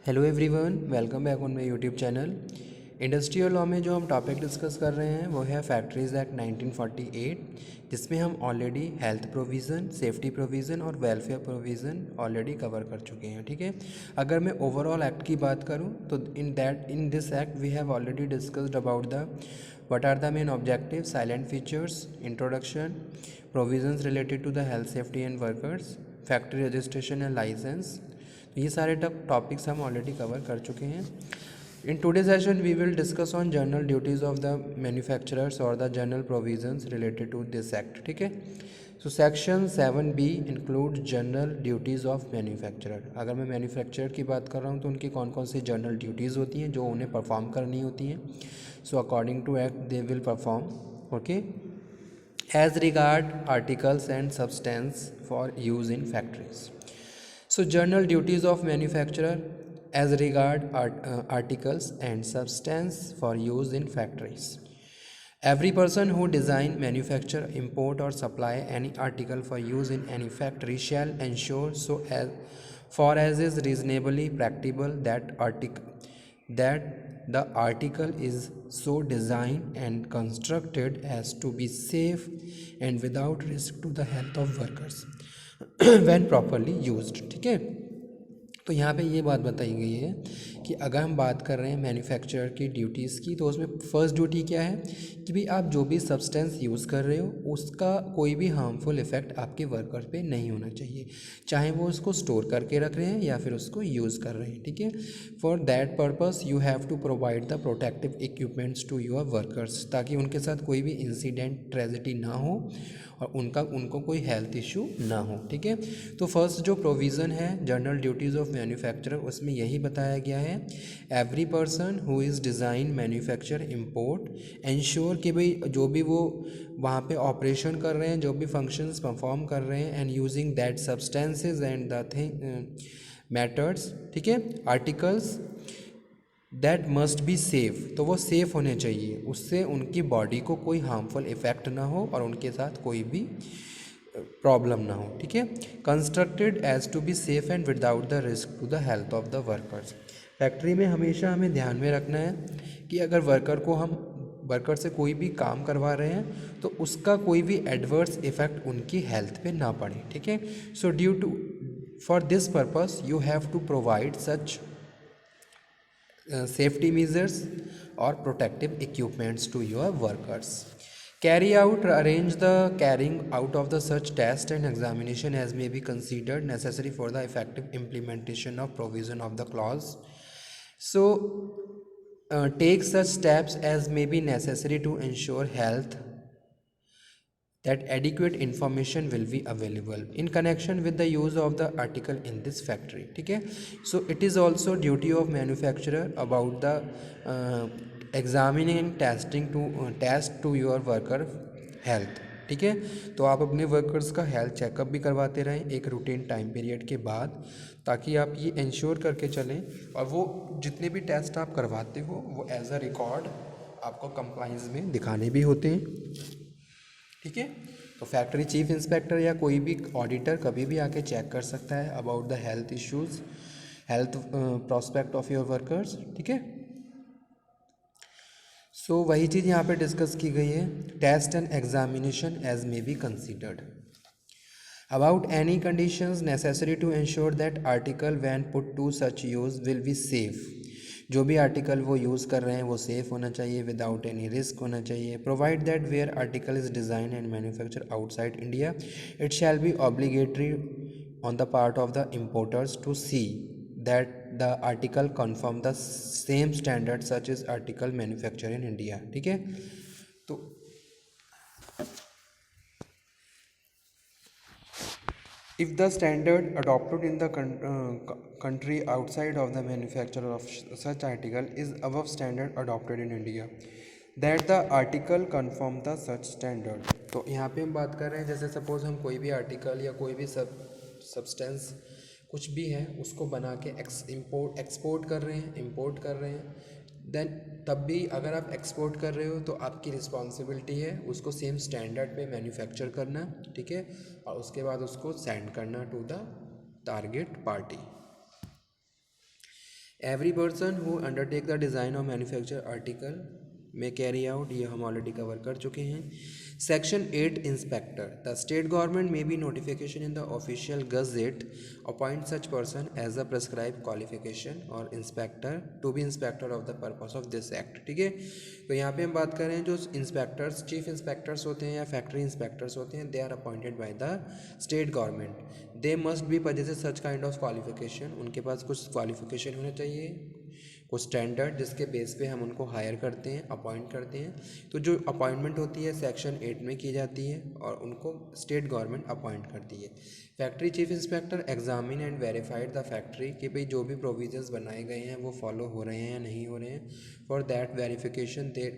Hello everyone, welcome back on my YouTube channel. Industrial law में जो हम topic discuss कर रहे हैं वो है फैक्ट्रीज़ एक्ट 1948, जिसमें हम already health provision, safety provision और वेलफेयर प्रोविज़न ऑलरेडी कवर कर चुके हैं। ठीक है, अगर मैं ओवरऑल एक्ट की बात करूं तो in this act we have already discussed about the what are the main objective, silent features, introduction, provisions related to the health safety and workers, factory registration and licence. ये सारे topics हम already cover कर चुके हैं। In today session we will discuss on general duties of the manufacturers और the general provisions related to this act. ठीक है, so section 7B include general duties of manufacturer. अगर मैं मैन्युफैक्चरर की बात कर रहा हूँ तो उनकी कौन कौन सी जनरल ड्यूटीज़ होती हैं जो उन्हें परफॉर्म करनी होती हैं। So according to act they will perform okay as regard articles and substance for use in factories. So general duties of manufacturer as regard articles and substance for use in factories. Every person who design, manufacture, import or supply any article for use in any factory shall ensure so as far as is reasonably practicable that the article is so designed and constructed as to be safe and without risk to the health of workers when properly used। ठीक है, तो यहाँ पे ये बात बताई गई है कि अगर हम बात कर रहे हैं मैन्युफैक्चरर की ड्यूटीज़ की, तो उसमें फ़र्स्ट ड्यूटी क्या है कि भाई आप जो भी सब्सटेंस यूज़ कर रहे हो उसका कोई भी हार्मफुल इफ़ेक्ट आपके वर्कर पे नहीं होना चाहिए, चाहे वो उसको स्टोर करके रख रहे हैं या फिर उसको यूज़ कर रहे हैं। ठीक है, for that purpose you have to provide the protective equipments to your workers, ताकि उनके साथ कोई भी इंसिडेंट ट्रेजेडी ना हो और उनको कोई हेल्थ इशू ना हो। ठीक है, तो फर्स्ट जो प्रोविज़न है जनरल ड्यूटीज़ ऑफ मैन्युफैक्चरर, उसमें यही बताया गया है every person who is design, manufacture, import ensure कि भाई जो भी वो वहाँ पे ऑपरेशन कर रहे हैं, जो भी फंक्शंस परफॉर्म कर रहे हैं, and using that substances and the thing matters, ठीक है, articles that must be safe, तो वो सेफ़ होने चाहिए, उससे उनकी बॉडी को कोई हार्मफुल इफ़ेक्ट ना हो और उनके साथ कोई भी प्रॉब्लम ना हो। ठीक है, constructed as to be safe and without the risk to the health of the workers. Factory में हमेशा हमें ध्यान में रखना है कि अगर वर्कर से कोई भी काम करवा रहे हैं तो उसका कोई भी एडवर्स इफेक्ट उनकी हेल्थ पे ना पड़े। ठीक है, so due to for this purpose you have to provide such safety measures or protective equipments to your workers. Arrange the carrying out of the such test and examination as may be considered necessary for the effective implementation of provision of the clause. So take such steps as may be necessary to ensure health, that adequate information will be available in connection with the use of the article in this factory. ठीक है, so it is also duty of manufacturer about the examining and test to your worker health। ठीक है, तो आप अपने workers का health checkup भी करवाते रहें एक रूटीन टाइम पीरियड के बाद, ताकि आप ये इंश्योर करके चलें और वो जितने भी टेस्ट आप करवाते हो वो एज अ रिकॉर्ड आपको कंप्लाइंस में दिखाने भी होते हैं। ठीक है, तो फैक्ट्री चीफ इंस्पेक्टर या कोई भी ऑडिटर कभी भी आके चेक कर सकता है about the health issues, health prospect of your workers. ठीक है, सो वही चीज़ यहाँ पे डिस्कस की गई है, test and examination as may be considered about any conditions necessary to ensure that article when put to such use will be safe। जो भी आर्टिकल वो यूज़ कर रहे हैं वो सेफ़ होना चाहिए, विदाउट एनी रिस्क होना चाहिए। Provide that where article is design and manufacture outside India it shall be obligatory on the part of the importers to see that the article confirm the same standard such is article manufacture in India. ठीक है, तो if the standard adopted in the country outside of the manufacturer of such article is above standard adopted in India, that the article conform the such standard। तो यहाँ पे हम बात कर रहे हैं, जैसे सपोज हम कोई भी आर्टिकल या कोई भी सब्सटेंस कुछ भी है उसको बना के एक्सपोर्ट कर रहे हैं, इम्पोर्ट कर रहे हैं, देन तब भी अगर आप एक्सपोर्ट कर रहे हो तो आपकी रिस्पॉन्सिबिलिटी है उसको सेम स्टैंडर्ड पे मैन्युफैक्चर करना। ठीक है, और उसके बाद उसको सेंड करना to the target party. Every person who undertake the design और मैन्युफैक्चर आर्टिकल में कैरी आउट, ये हम ऑलरेडी कवर कर चुके हैं। Section 8 inspector, the state government may by notification in the official gazette appoint such person as a prescribed qualification और inspector to be inspector of the purpose of this act. ठीक है, तो यहाँ पे हम बात कर रहे हैं जो इंस्पेक्टर्स, चीफ इंस्पेक्टर्स होते हैं या फैक्ट्री इंस्पेक्टर्स होते हैं, they are appointed by the state government. They must be possess such kind of qualification, उनके पास कुछ क्वालिफिकेशन होना चाहिए, कुछ स्टैंडर्ड जिसके बेस पे हम उनको हायर करते हैं, अपॉइंट करते हैं। तो जो अपॉइंटमेंट होती है सेक्शन 8 में की जाती है और उनको स्टेट गवर्नमेंट अपॉइंट करती है। Factory chief inspector examine and verified the factory कि भाई जो भी प्रोविजंस बनाए गए हैं वो फॉलो हो रहे हैं या नहीं हो रहे हैं। For that verification they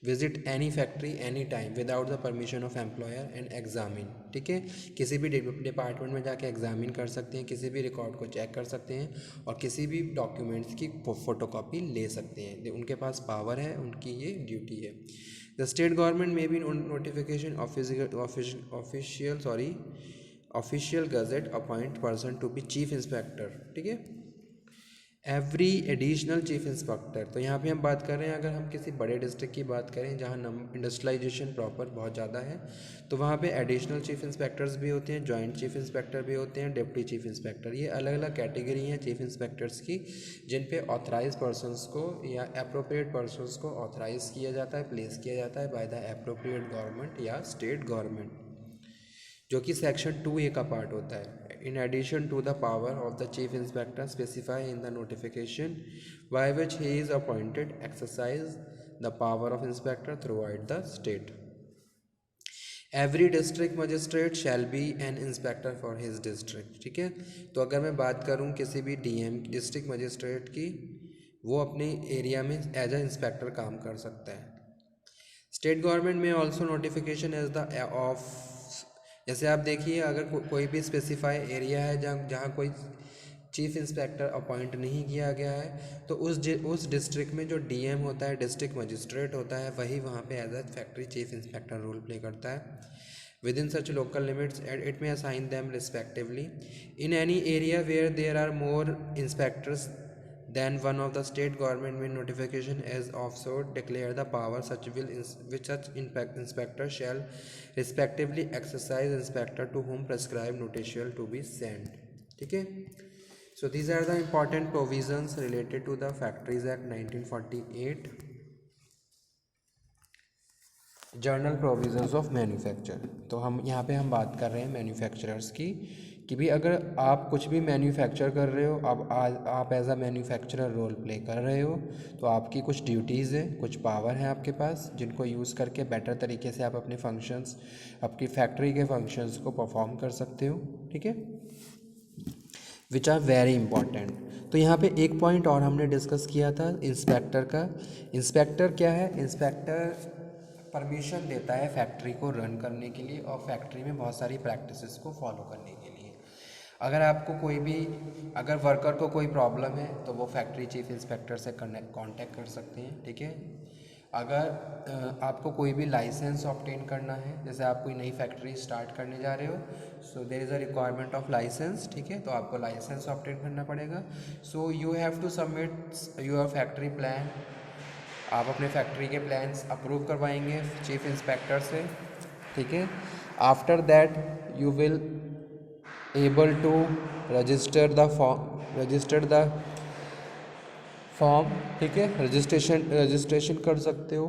visit any factory any time without the permission of employer and examine. ठीक है, किसी भी डिपार्टमेंट में जाके एग्जामिन कर सकते हैं, किसी भी रिकॉर्ड को चेक कर सकते हैं और किसी भी डॉक्यूमेंट्स की फ़ोटोकॉपी ले सकते हैं। उनके पास पावर है, उनकी ये ड्यूटी है। द स्टेट गवर्नमेंट में भी notification official gazette appoint person to be chief inspector. ठीक है, एवरी एडिशनल चीफ इंस्पेक्टर, तो यहाँ पे हम बात कर रहे हैं अगर हम किसी बड़े डिस्ट्रिक्ट की बात करें जहाँ इंडस्ट्रियलाइजेशन प्रॉपर बहुत ज़्यादा है, तो वहाँ पे एडिशनल चीफ इंस्पेक्टर्स भी होते हैं, जॉइंट चीफ इंस्पेक्टर भी होते हैं, डिप्टी चीफ इंस्पेक्टर। ये अलग अलग कैटेगरी हैं चीफ इंस्पेक्टर्स की, जिन पे ऑथराइज पर्सनस को या अप्रोप्रिएट पर्सनस को ऑथराइज किया जाता है, प्लेस किया जाता है बाय द अप्रोप्रिएट गवर्नमेंट या स्टेट गवर्नमेंट, जो कि सेक्शन 2A का पार्ट होता है। In addition to the power of the chief inspector specify in the notification by which he is appointed exercise the power of inspector throughout the state. Every district magistrate shall be an inspector for his district. ठीक है, तो अगर मैं बात करूँ किसी भी DM district magistrate की, वो अपने एरिया में एज अ इंस्पेक्टर काम कर सकता है। स्टेट गवर्नमेंट में also notification as the of, जैसे आप देखिए अगर कोई भी स्पेसिफाई एरिया है जहाँ कोई चीफ इंस्पेक्टर अपॉइंट नहीं किया गया है, तो उस डिस्ट्रिक्ट में जो DM होता है, डिस्ट्रिक्ट मजिस्ट्रेट होता है, वही वहाँ पे as a factory chief inspector role play करता है। Within such local limits it may assign them respectively. In any area where there are more inspectors then one of the state government will notification as offshore declare the power which such inspector shall respectively exercise inspector to whom prescribed notice to be sent. ठीक है, so these are the important provisions related to the Factories Act 1948, journal provisions of manufacture. तो हम यहाँ पे हम बात कर रहे हैं मैन्युफैक्चरर्स की कि भी अगर आप कुछ भी मैन्युफैक्चर कर रहे हो, अब आप as a manufacturer role play कर रहे हो, तो आपकी कुछ ड्यूटीज़ हैं, कुछ पावर हैं आपके पास, जिनको यूज़ करके बेटर तरीके से आप अपने फंक्शंस, आपकी फैक्ट्री के फंक्शंस को परफॉर्म कर सकते हो। ठीक है, विच आर वेरी इंपॉर्टेंट। तो यहाँ पे एक पॉइंट और हमने डिस्कस किया था इंस्पेक्टर का। इंस्पेक्टर क्या है? इंस्पेक्टर परमिशन देता है फैक्ट्री को रन करने के लिए और फैक्ट्री में बहुत सारी प्रैक्टिसेस को फॉलो करने के लिए। अगर आपको अगर वर्कर को कोई प्रॉब्लम है तो वो फैक्ट्री चीफ इंस्पेक्टर से कांटेक्ट कर सकते हैं। ठीक है, अगर आपको कोई भी लाइसेंस ऑब्टेन करना है, जैसे आप कोई नई फैक्ट्री स्टार्ट करने जा रहे हो, so there is a requirement of licence. ठीक है, तो आपको लाइसेंस ऑब्टेन करना पड़ेगा। So you have to submit your factory plan. आप अपने फैक्ट्री के प्लान्स अप्रूव करवाएंगे चीफ इंस्पेक्टर से। ठीक है, after that you will able to register the form. ठीक है, रजिस्ट्रेशन कर सकते हो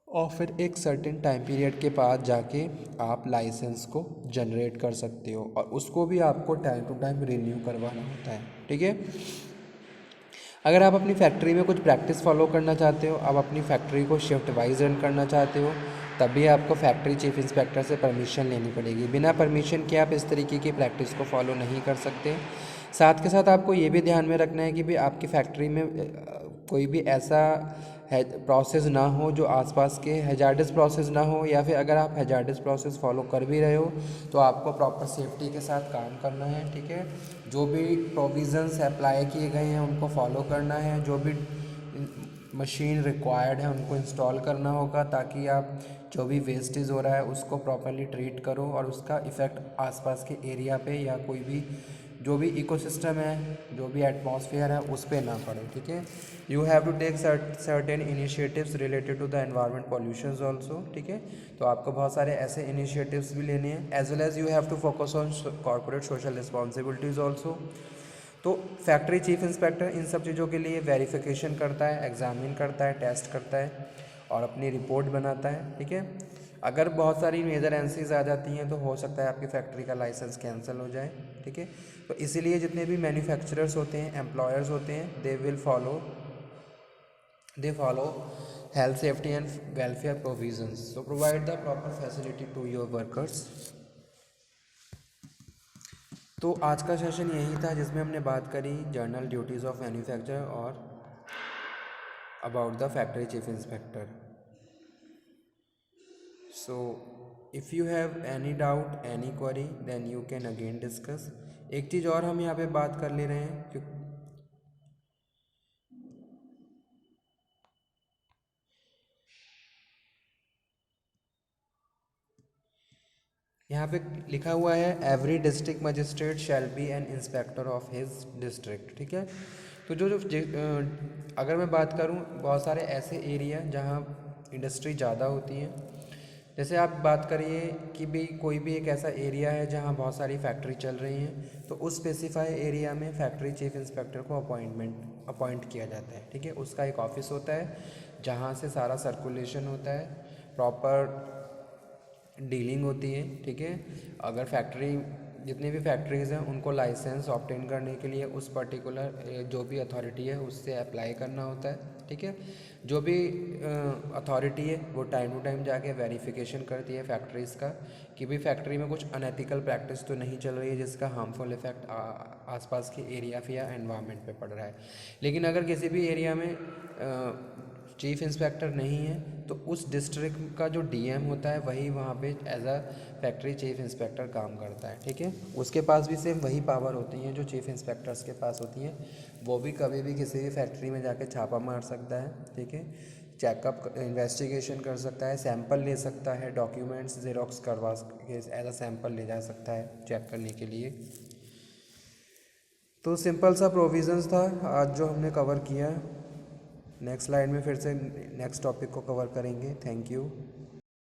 और फिर एक सर्टेन टाइम पीरियड के बाद जाके आप लाइसेंस को जनरेट कर सकते हो और उसको भी आपको टाइम टू टाइम रिन्यू करवाना होता है। ठीक है, अगर आप अपनी फैक्ट्री में कुछ प्रैक्टिस फॉलो करना चाहते हो, आप अपनी फैक्ट्री को शिफ्ट वाइज रन करना चाहते हो, तब भी आपको फैक्ट्री चीफ इंस्पेक्टर से परमिशन लेनी पड़ेगी। बिना परमिशन के आप इस तरीके की प्रैक्टिस को फॉलो नहीं कर सकते। साथ के साथ आपको ये भी ध्यान में रखना है कि भाई आपकी फैक्ट्री में कोई भी ऐसा प्रोसेस ना हो जो आसपास के हैजार्डस प्रोसेस ना हो, या फिर अगर आप हैजार्डस प्रोसेस फॉलो कर भी रहे हो तो आपको प्रॉपर सेफ्टी के साथ काम करना है। ठीक है, जो भी प्रोविज़न्स अप्लाई किए गए हैं उनको फॉलो करना है, जो भी मशीन रिक्वायर्ड है उनको इंस्टॉल करना होगा, ताकि आप जो भी वेस्टेज हो रहा है उसको प्रॉपर्ली ट्रीट करो और उसका इफ़ेक्ट आसपास के एरिया पे या कोई भी जो भी इकोसिस्टम है, जो भी एटमॉस्फेयर है, उस पर ना पड़े, ठीक है। You have to take certain initiatives related to the environment pollutions also, ठीक है। तो आपको बहुत सारे ऐसे इनिशिएटिव्स भी लेने हैं, as well as you have to focus on corporate social responsibilities also. तो फैक्ट्री चीफ इंस्पेक्टर इन सब चीज़ों के लिए वेरिफिकेशन करता है, एग्जामिन करता है, टेस्ट करता है और अपनी रिपोर्ट बनाता है, ठीक है। अगर बहुत सारी मेजर एनसीज आ जाती हैं तो हो सकता है आपकी फैक्ट्री का लाइसेंस कैंसिल हो जाए, ठीक है। तो इसीलिए जितने भी मैन्युफैक्चरर्स होते हैं, एम्प्लॉयर्स होते हैं, they follow health safety and welfare provisions, so provide the proper facility to your workers. तो आज का सेशन यही था जिसमें हमने बात करी जर्नल ड्यूटीज़ ऑफ मैन्युफैक्चरर और about the factory chief inspector. So if you have any doubt, any query, then you can again discuss. एक चीज़ और हम यहाँ पे बात कर ले रहे हैं कि यहाँ पे लिखा हुआ है every district magistrate shall be an inspector of his district, ठीक है। तो अगर मैं बात करूँ, बहुत सारे ऐसे एरिया जहाँ इंडस्ट्री ज़्यादा होती है, जैसे आप बात करिए कि भाई कोई भी एक ऐसा एरिया है जहाँ बहुत सारी फैक्ट्री चल रही हैं, तो उस स्पेसिफाई एरिया में फैक्ट्री चीफ इंस्पेक्टर को अपॉइंट किया जाता है, ठीक है। उसका एक ऑफिस होता है जहाँ से सारा सर्कुलेशन होता है, प्रॉपर डीलिंग होती है, ठीक है। अगर फैक्ट्री, जितनी भी फैक्ट्रीज़ हैं उनको लाइसेंस ऑब्टेन करने के लिए उस पर्टिकुलर जो भी अथॉरिटी है उससे अप्लाई करना होता है, ठीक है। जो भी अथॉरिटी है वो टाइम टू टाइम जाके वेरिफिकेशन करती है फैक्ट्रीज़ का कि भाई फैक्ट्री में कुछ अनएथिकल प्रैक्टिस तो नहीं चल रही है जिसका हार्मफुल इफेक्ट आसपास के एरिया या एनवायरनमेंट पे पड़ रहा है। लेकिन अगर किसी भी एरिया में चीफ इंस्पेक्टर नहीं है तो उस डिस्ट्रिक्ट का जो डीएम होता है वही वहाँ पे as a factory chief inspector काम करता है, ठीक है। उसके पास भी सेम वही पावर होती हैं जो चीफ इंस्पेक्टर्स के पास होती हैं। वो भी कभी भी किसी भी फैक्ट्री में जाके छापा मार सकता है, ठीक है, चेकअप इन्वेस्टिगेशन कर सकता है, सैंपल ले सकता है, डॉक्यूमेंट्स जेरोक्स करवा के एज अ सैंपल ले जा सकता है चेक करने के लिए। तो सिंपल सा प्रोविज़न्स था आज जो हमने कवर किया। नेक्स्ट स्लाइड में फिर से नेक्स्ट टॉपिक को कवर करेंगे। Thank you.